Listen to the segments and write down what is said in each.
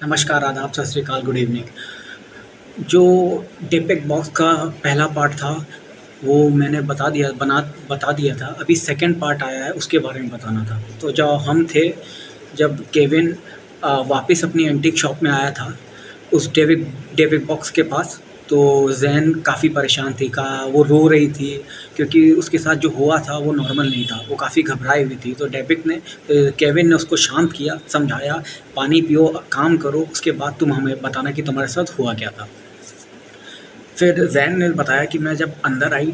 नमस्कार, आदाब, सत श्री अकाल, गुड इवनिंग। जो डेपेक बॉक्स का पहला पार्ट था, वो मैंने बता दिया था। अभी सेकंड पार्ट आया है, उसके बारे में बताना था। तो जब केविन वापस अपनी एंटीक शॉप में आया था, उस डेविड बॉक्स के पास, तो ज़ैन काफ़ी परेशान थी। का वो रो रही थी क्योंकि उसके साथ जो हुआ था वो नॉर्मल नहीं था। वो काफ़ी घबराई हुई थी। तो केविन ने उसको शांत किया, समझाया, पानी पियो, काम करो, उसके बाद तुम हमें बताना कि तुम्हारे साथ हुआ क्या था। फिर ज़ैन ने बताया कि मैं जब अंदर आई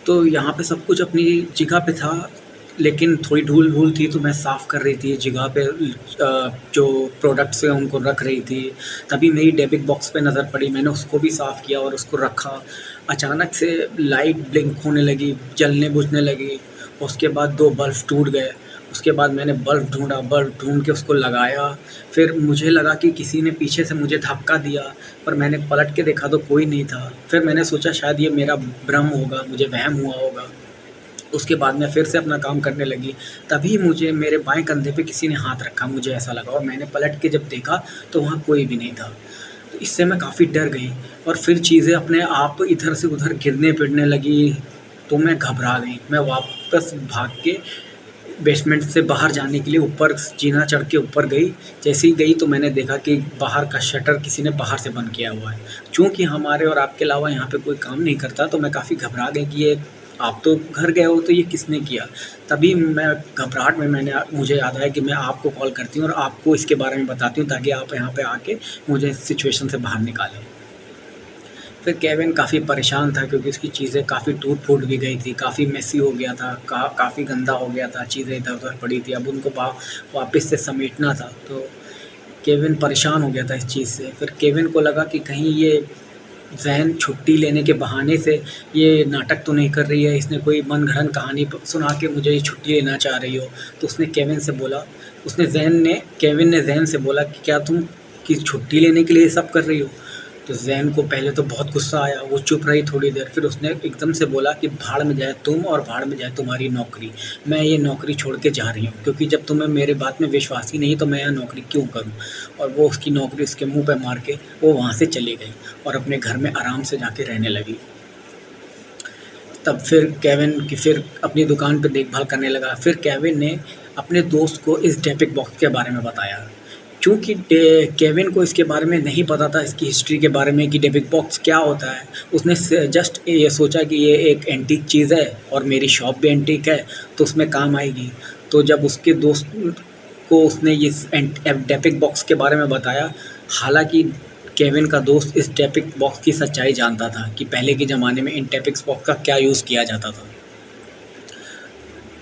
तो यहाँ पे सब कुछ अपनी जगह पे था, लेकिन थोड़ी धूल-वूल थी तो मैं साफ़ कर रही थी जगह पे, जो प्रोडक्ट्स हैं उनको रख रही थी। तभी मेरी डेबिट बॉक्स पे नज़र पड़ी, मैंने उसको भी साफ़ किया और उसको रखा। अचानक से लाइट ब्लिंक होने लगी, जलने-बुझने लगी। उसके बाद 2 बल्ब टूट गए। उसके बाद मैंने बल्ब ढूँढ के उसको लगाया। फिर मुझे लगा कि किसी ने पीछे से मुझे धक्का दिया, पर मैंने पलट के देखा तो कोई नहीं था। फिर मैंने सोचा शायद ये मेरा भ्रम होगा, मुझे वहम हुआ होगा। उसके बाद मैं फिर से अपना काम करने लगी। तभी मुझे मेरे बाएँ कंधे पे किसी ने हाथ रखा, मुझे ऐसा लगा, और मैंने पलट के जब देखा तो वहाँ कोई भी नहीं था। तो इससे मैं काफ़ी डर गई और फिर चीज़ें अपने आप इधर से उधर गिरने-पिटने लगी, तो मैं घबरा गई। मैं वापस भाग के बेसमेंट से बाहर जाने के लिए ऊपर जीना चढ़ के ऊपर गई। जैसे ही गई तो मैंने देखा कि बाहर का शटर किसी ने बाहर से बंद किया हुआ है। चूँकि हमारे और आपके अलावा यहाँ पे कोई काम नहीं करता, तो मैं काफ़ी घबरा गई कि ये आप तो घर गए हो, तो ये किसने किया? तभी मैं घबराहट में मुझे याद आया कि मैं आपको कॉल करती हूँ और आपको इसके बारे में बताती हूँ, ताकि आप यहाँ पे आके मुझे इस सिचुएशन से बाहर निकालें। फिर केविन काफ़ी परेशान था क्योंकि उसकी चीज़ें काफ़ी टूट-फूट भी गई थी, काफ़ी मेसी हो गया था, काफ़ी गंदा हो गया था, चीज़ें इधर-उधर पड़ी थी, अब उनको वापस से समेटना था। तो केविन परेशान हो गया था इस चीज़ से। फिर केविन को लगा कि कहीं ये ज़ैन छुट्टी लेने के बहाने से ये नाटक तो नहीं कर रही है, इसने कोई मनगढ़ंत कहानी सुना के मुझे ये छुट्टी लेना चाह रही हो। तो केविन ने ज़ैन से बोला कि क्या तुम कि छुट्टी लेने के लिए ये सब कर रही हो? तो ज़ैन को पहले तो बहुत गुस्सा आया, वो चुप रही थोड़ी देर, फिर उसने एकदम से बोला कि भाड़ में जाए तुम और भाड़ में जाए तुम्हारी नौकरी। मैं ये नौकरी छोड़ के जा रही हूँ, क्योंकि जब तुम्हें मेरे बात में विश्वास ही नहीं तो मैं यहाँ नौकरी क्यों करूँ? और वो उसकी नौकरी उसके मुँह पे मार के वो वहाँ से चली गई और अपने घर में आराम से जाके रहने लगी। तब फिर अपनी दुकान पे देखभाल करने लगा। फिर केविन ने अपने दोस्त को इस डेपिक बॉक्स के बारे में बताया। चूँकि केविन को इसके बारे में नहीं पता था, इसकी हिस्ट्री के बारे में कि डेपिक बॉक्स क्या होता है। उसने जस्ट ये सोचा कि ये एक एंटीक चीज़ है और मेरी शॉप भी एंटीक है, तो उसमें काम आएगी। तो जब उसके दोस्त को उसने ये डेपिक बॉक्स के बारे में बताया, हालाँकि केविन का दोस्त इस टैपिक बॉक्स की सच्चाई जानता था कि पहले के ज़माने में इन टैपिक्स बॉक्स का क्या यूज़ किया जाता था।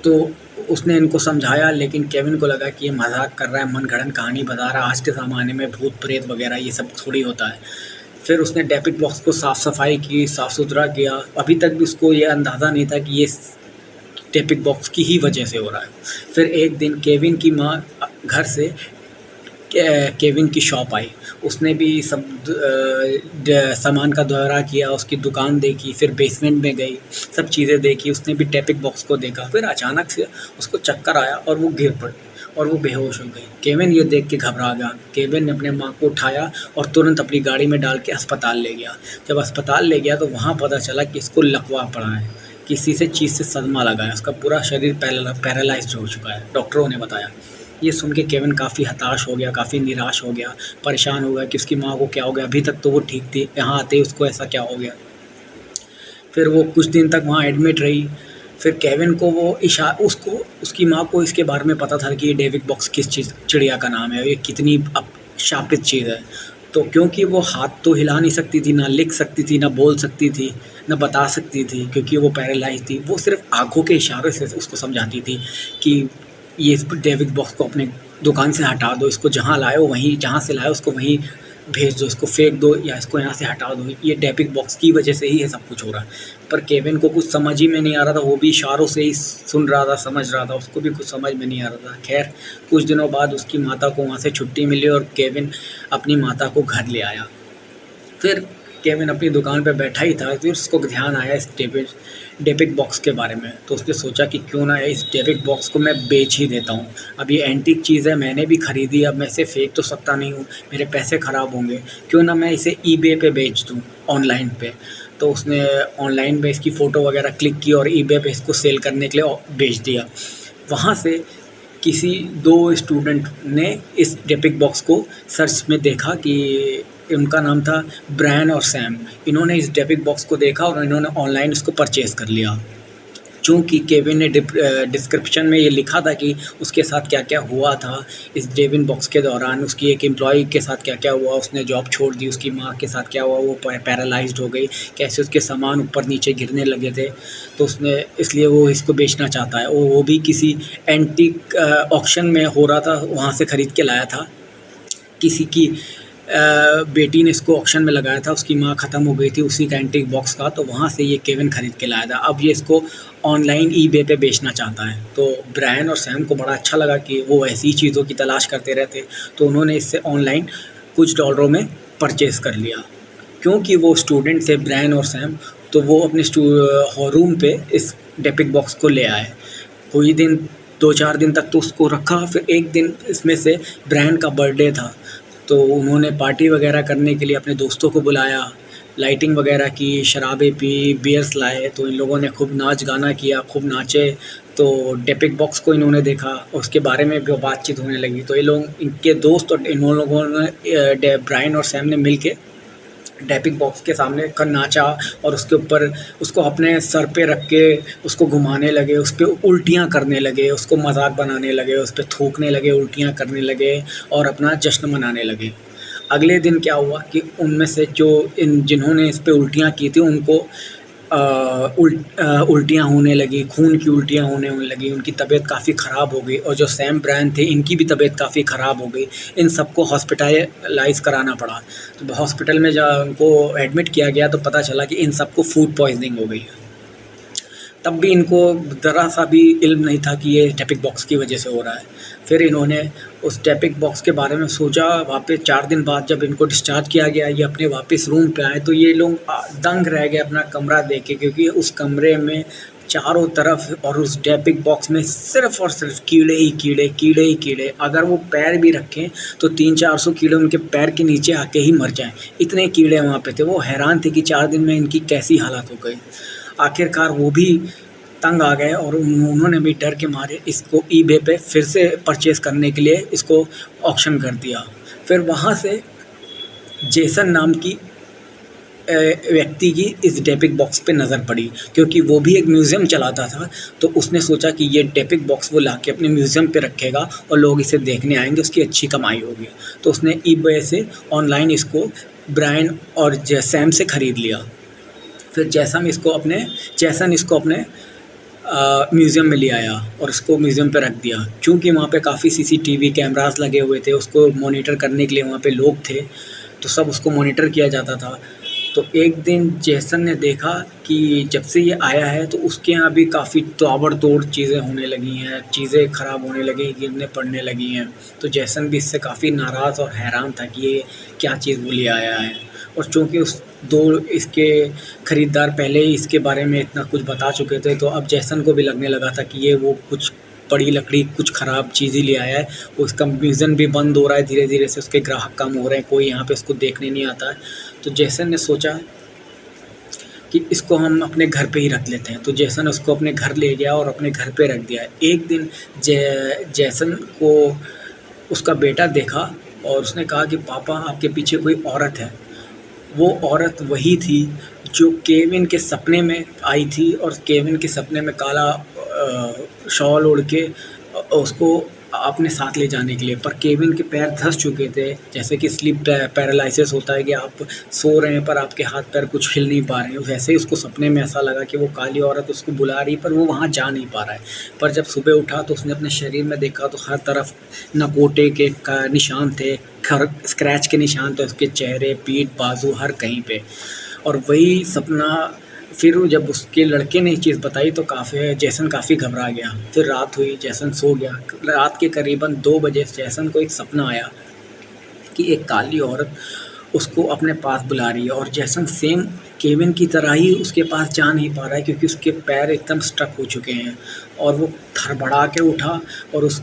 तो उसने इनको समझाया, लेकिन केविन को लगा कि ये मज़ाक कर रहा है, मनगढ़ंत कहानी बता रहा है, आज के ज़माने में भूत-प्रेत वग़ैरह ये सब थोड़ी होता है। फिर उसने टैपिक बॉक्स को साफ़-सफ़ाई की, साफ़-सुथरा किया। अभी तक भी उसको ये अंदाज़ा नहीं था कि ये टैपिक बॉक्स की ही वजह से हो रहा है। फिर एक दिन केविन की माँ घर से केविन की शॉप आई। उसने भी सामान का दौरा किया, उसकी दुकान देखी, फिर बेसमेंट में गई, सब चीज़ें देखी, उसने भी टैपिक बॉक्स को देखा। फिर अचानक से उसको चक्कर आया और वो गिर पड़ी और वो बेहोश हो गई। केविन ये देख के घबरा गया। केविन ने अपने माँ को उठाया और तुरंत अपनी गाड़ी में डाल के अस्पताल ले गया। जब अस्पताल ले गया तो वहाँ पता चला कि इसको लकवा पड़ा है, किसी से चीज़ से सदमा लगा है, उसका पूरा शरीर पैरालाइज़्ड हो चुका है, डॉक्टरों ने बताया। ये सुन के केविन काफ़ी हताश हो गया, काफ़ी निराश हो गया, परेशान हो गया कि उसकी माँ को क्या हो गया, अभी तक तो वो ठीक थी, यहाँ आते ही उसको ऐसा क्या हो गया। फिर वो कुछ दिन तक वहाँ एडमिट रही। फिर केविन को उसकी माँ को इसके बारे में पता था कि ये डेविड बॉक्स किस चिड़िया का नाम है, ये कितनी शापित चीज़ है। तो क्योंकि वो हाथ तो हिला नहीं सकती थी, ना लिख सकती थी, ना बोल सकती थी, ना बता सकती थी, क्योंकि वो पैरालाइज़ थी। वो सिर्फ़ आँखों के इशारे से उसको समझाती थी कि ये इस डेविड बॉक्स को अपने दुकान से हटा दो, इसको जहाँ लाए हो वहीं, जहाँ से लाए हो उसको वहीं भेज दो, इसको फेंक दो या इसको यहाँ से हटा दो। ये डेपिक बॉक्स की वजह से ही ये सब कुछ हो रहा है। पर केविन को कुछ समझ ही में नहीं आ रहा था, वो भी इशारों से ही सुन रहा था, समझ रहा था, उसको भी कुछ समझ में नहीं आ रहा था। खैर, कुछ दिनों बाद उसकी माता को वहाँ से छुट्टी मिली और केविन अपनी माता को घर ले आया। फिर केविन अपनी दुकान पे बैठा ही था, फिर उसको ध्यान आया इस डेपिक बॉक्स के बारे में। तो उसने सोचा कि क्यों ना इस डेपिक बॉक्स को मैं बेच ही देता हूँ। अब ये एंटीक चीज़ है, मैंने भी ख़रीदी, अब मैं इसे फेंक तो सकता नहीं हूँ, मेरे पैसे ख़राब होंगे। क्यों ना मैं इसे ईबे पे बेच दूँ, ऑनलाइन पे। तो उसने ऑनलाइन पे इसकी फ़ोटो वगैरह क्लिक की और ईबे पे इसको सेल करने के लिए बेच दिया। वहाँ से किसी 2 स्टूडेंट ने इस डेपिक बॉक्स को सर्च में देखा कि उनका नाम था ब्रायन और सैम। इन्होंने इस डेपिक बॉक्स को देखा और इन्होंने ऑनलाइन इसको परचेज़ कर लिया। चूँकि केविन ने डिस्क्रिप्शन में ये लिखा था कि उसके साथ क्या-क्या हुआ था इस डेविन बॉक्स के दौरान, उसकी एक एम्प्लॉयी के साथ क्या-क्या हुआ, उसने जॉब छोड़ दी, उसकी माँ के साथ क्या हुआ, वो पैरालाइज़्ड हो गई, कैसे उसके सामान ऊपर-नीचे गिरने लगे थे। तो उसने इसलिए वो इसको बेचना चाहता है। वो भी किसी एंटीक ऑक्शन में हो रहा था, वहाँ से खरीद के लाया था। किसी की बेटी ने इसको ऑक्शन में लगाया था, उसकी माँ ख़त्म हो गई थी उसी का एंटीक बॉक्स का, तो वहाँ से ये केविन ख़रीद के लाया था। अब ये इसको ऑनलाइन ईबे पे बेचना चाहता है। तो ब्रायन और सैम को बड़ा अच्छा लगा कि वो ऐसी ही चीज़ों की तलाश करते रहते, तो उन्होंने इससे ऑनलाइन कुछ डॉलरों में परचेज़ कर लिया। क्योंकि वो स्टूडेंट थे ब्रायन और सैम, तो वो अपने रूम पे इस डेपिक बॉक्स को ले आए। कोई दिन 2-4 दिन तक तो उसको रखा, फिर एक दिन इसमें से ब्रायन का बर्थडे था, तो उन्होंने पार्टी वगैरह करने के लिए अपने दोस्तों को बुलाया, लाइटिंग वगैरह की, शराबें पी, बियर्स लाए, तो इन लोगों ने खूब नाच गाना किया, खूब नाचे। तो डेपिक बॉक्स को इन्होंने देखा, उसके बारे में भी बातचीत होने लगी। तो ये लोग, इनके दोस्त और इन लोगों ने ब्रायन और सैम ने मिल के डेपिक बॉक्स के सामने कर नाचा और उसके ऊपर उसको अपने सर पे रख के उसको घुमाने लगे, उस पे उल्टियाँ करने लगे, उसको मजाक बनाने लगे, उस पे थूकने लगे, उल्टियाँ करने लगे और अपना जश्न मनाने लगे। अगले दिन क्या हुआ कि उनमें से जो जिन्होंने इस पे उल्टियाँ की थी उनको उल्टियाँ होने लगी, खून की उल्टियाँ होने लगी, उनकी तबीयत काफ़ी ख़राब हो गई और जो सैम ब्रायन थे इनकी भी तबीयत काफ़ी ख़राब हो गई। इन सबको हॉस्पिटलाइज़ कराना पड़ा। तो हॉस्पिटल में जब उनको एडमिट किया गया तो पता चला कि इन सबको फूड पॉइज़निंग हो गई है। तब भी इनको ज़रा-सा भी इल्म नहीं था कि ये डेपिक बॉक्स की वजह से हो रहा है। फिर इन्होंने उस डेपिक बॉक्स के बारे में सोचा। वापस 4 दिन बाद जब इनको डिस्चार्ज किया गया, ये अपने वापस रूम पे आए, तो ये लोग दंग रह गए अपना कमरा देख के, क्योंकि उस कमरे में चारों तरफ और उस डेपिक बॉक्स में सिर्फ़ और सिर्फ़ कीड़े ही कीड़े, कीड़े ही कीड़े। अगर वो पैर भी रखें तो 300-400 कीड़े उनके पैर के नीचे आके ही मर जाएँ, इतने कीड़े वहाँ पे थे। वो हैरान थे कि 4 दिन में इनकी कैसी हालत हो गई। आखिरकार वो भी तंग आ गए और उन्होंने भी डर के मारे इसको ईबे पे फिर से परचेज़ करने के लिए इसको ऑक्शन कर दिया। फिर वहाँ से जेसन नाम की व्यक्ति की इस डेपिक बॉक्स पे नज़र पड़ी, क्योंकि वो भी एक म्यूज़ियम चलाता था। तो उसने सोचा कि ये डेपिक बॉक्स वो लाके अपने म्यूज़ियम पे रखेगा और लोग इसे देखने आएंगे, उसकी अच्छी कमाई होगी। तो उसने ईबे से ऑनलाइन इसको ब्रायन और सैम से ख़रीद लिया। फिर जैसन इसको अपने म्यूज़ियम में ले आया और उसको म्यूज़ियम पे रख दिया। चूँकि वहाँ पे काफ़ी सीसीटीवी कैमरास लगे हुए थे, उसको मॉनिटर करने के लिए वहाँ पे लोग थे, तो सब उसको मॉनिटर किया जाता था। तो एक दिन जेसन ने देखा कि जब से ये आया है तो उसके यहाँ भी काफ़ी ताबड़तोड़ चीज़ें होने लगी हैं, चीज़ें ख़राब होने लगी, गिरने पड़ने लगी हैं। तो जेसन भी इससे काफ़ी नाराज़ और हैरान था कि ये क्या चीज़ वो ले आया है। और चूँकि उस 2 इसके ख़रीदार पहले ही इसके बारे में इतना कुछ बता चुके थे, तो अब जेसन को भी लगने लगा था कि ये वो कुछ पड़ी लकड़ी, कुछ ख़राब चीज़ ही ले आया है। उसका म्यूज़ियम भी बंद हो रहा है, धीरे-धीरे से उसके ग्राहक कम हो रहे हैं, कोई यहाँ पे इसको देखने नहीं आता है। तो जेसन ने सोचा कि इसको हम अपने घर पे ही रख लेते हैं। तो जेसन उसको अपने घर ले गया और अपने घर पे रख दिया। एक दिन जेसन को उसका बेटा देखा और उसने कहा कि पापा, आपके पीछे कोई औरत है। वो औरत वही थी जो केविन के सपने में आई थी और केविन के सपने में काला शॉल ओढ़ के उसको अपने साथ ले जाने के लिए, पर केविन के पैर धँस चुके थे। जैसे कि स्लीप पैरालिसिस होता है कि आप सो रहे हैं पर आपके हाथ पैर कुछ हिल नहीं पा रहे हैं, वैसे ही उसको सपने में ऐसा लगा कि वो काली औरत उसको बुला रही, पर वो वहाँ जा नहीं पा रहा है। पर जब सुबह उठा तो उसने अपने शरीर में देखा तो हर तरफ नकोटे के निशान थे, स्क्रैच के निशान थे उसके चेहरे, पीठ, बाजू, हर कहीं पे। और वही सपना फिर जब उसके लड़के ने ये चीज़ बताई तो जेसन काफ़ी घबरा गया। फिर रात हुई, जेसन सो गया। रात के करीबन 2 बजे जेसन को एक सपना आया कि एक काली औरत उसको अपने पास बुला रही है और जैसन सेम केविन की तरह ही उसके पास जा नहीं पा रहा है क्योंकि उसके पैर एकदम स्टक हो चुके हैं और वो थड़बड़ा के उठा और उस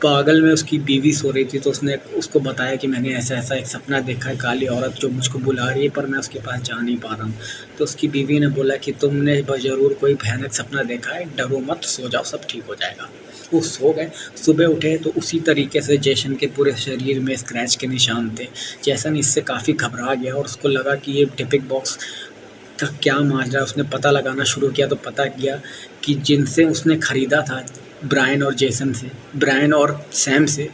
बगल में उसकी बीवी सो रही थी तो उसने उसको बताया कि मैंने ऐसा-ऐसा एक सपना देखा है, काली औरत जो मुझको बुला रही है पर मैं उसके पास जा नहीं पा रहा हूँ। तो उसकी बीवी ने बोला कि तुमने ज़रूर कोई भयानक सपना देखा है, डरो मत, सो जाओ, सब ठीक हो जाएगा। वो सो गए, सुबह उठे तो उसी तरीके से जेसन के पूरे शरीर में स्क्रैच के निशान थे। जेसन इससे काफ़ी घबरा गया और उसको लगा कि ये टिपिक बॉक्स का क्या माजरा है। उसने पता लगाना शुरू किया तो पता किया कि जिनसे उसने ख़रीदा था ब्रायन और सैम से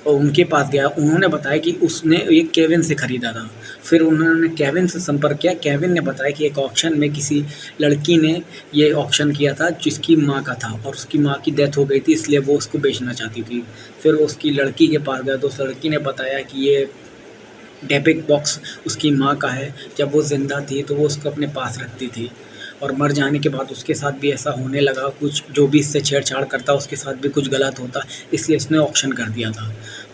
उनके पास गया। उन्होंने बताया कि उसने ये केविन से ख़रीदा था। फिर उन्होंने केविन से संपर्क किया। केविन ने बताया कि एक ऑक्शन में किसी लड़की ने ये ऑक्शन किया था जिसकी माँ का था और उसकी माँ की डेथ हो गई थी इसलिए वो उसको बेचना चाहती थी। फिर उसकी लड़की के पास गया तो उस लड़की ने बताया कि ये डेपिक बॉक्स उसकी माँ का है। जब वो ज़िंदा थी तो वो उसको अपने पास रखती थी और मर जाने के बाद उसके साथ भी ऐसा होने लगा, कुछ जो भी इससे छेड़छाड़ करता उसके साथ भी कुछ गलत होता, इसलिए इसने ऑक्शन कर दिया था।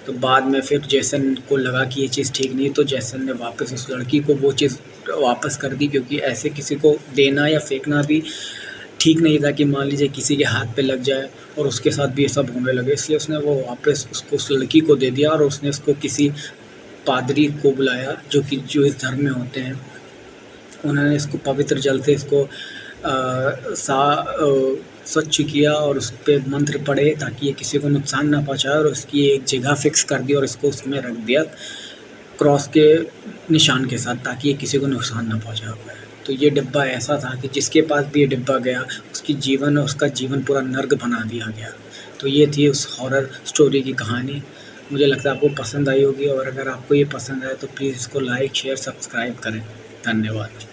तो बाद में फिर जेसन को लगा कि ये चीज़ ठीक नहीं, तो जेसन ने वापस उस लड़की को वो चीज़ वापस कर दी क्योंकि ऐसे किसी को देना या फेंकना भी ठीक नहीं था कि मान लीजिए किसी के हाथ पे लग जाए और उसके साथ भी ये सब होने लगे। इसलिए उसने वो वापस उसको उस लड़की को दे दिया और उसने उसको किसी पादरी को बुलाया जो कि जो इस धर्म में होते हैं। उन्होंने इसको पवित्र जल से इसको स्वच्छ किया और उस पे मंत्र पढ़े ताकि ये किसी को नुकसान ना पहुँचाए और उसकी एक जगह फ़िक्स कर दी और इसको उसमें रख दिया क्रॉस के निशान के साथ ताकि ये किसी को नुकसान ना पहुँचा। तो ये डिब्बा ऐसा था कि जिसके पास भी ये डिब्बा गया उसका जीवन पूरा नर्क बना दिया गया। तो ये थी उस हॉरर स्टोरी की कहानी। मुझे लगता है आपको पसंद आई होगी और अगर आपको ये पसंद आए तो प्लीज़ इसको लाइक, शेयर, सब्सक्राइब करें। धन्यवाद।